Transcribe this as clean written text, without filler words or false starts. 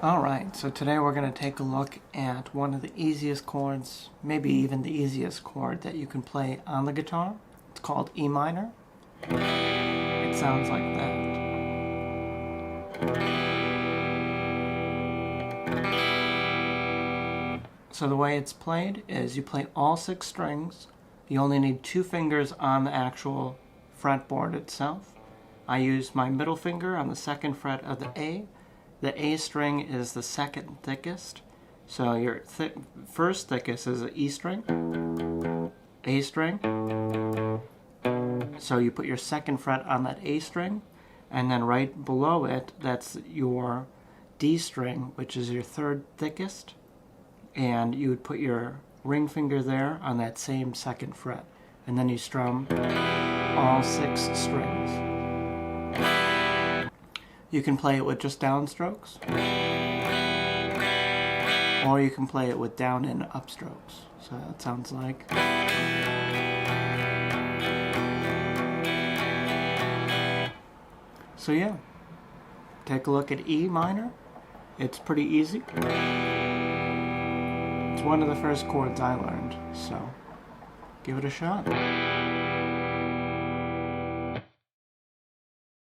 Alright, so today we're going to take a look at one of the easiest chords, maybe even the easiest chord that you can play on the guitar. It's called E minor. It sounds like that. So the way it's played is you play all 6 strings. You only need 2 fingers on the actual fretboard itself. I use my middle finger on the 2nd fret of the A. The A string is the 2nd thickest. So your first thickest is the E string, A string. So you put your 2nd fret on that A string, and then right below it, that's your D string, which is your 3rd thickest. And you would put your ring finger there on that same 2nd fret. And then you strum all 6 strings. You can play it with just downstrokes, or you can play it with down and upstrokes. So that sounds like. So yeah, take a look at E minor. It's pretty easy. It's one of the first chords I learned, so give it a shot.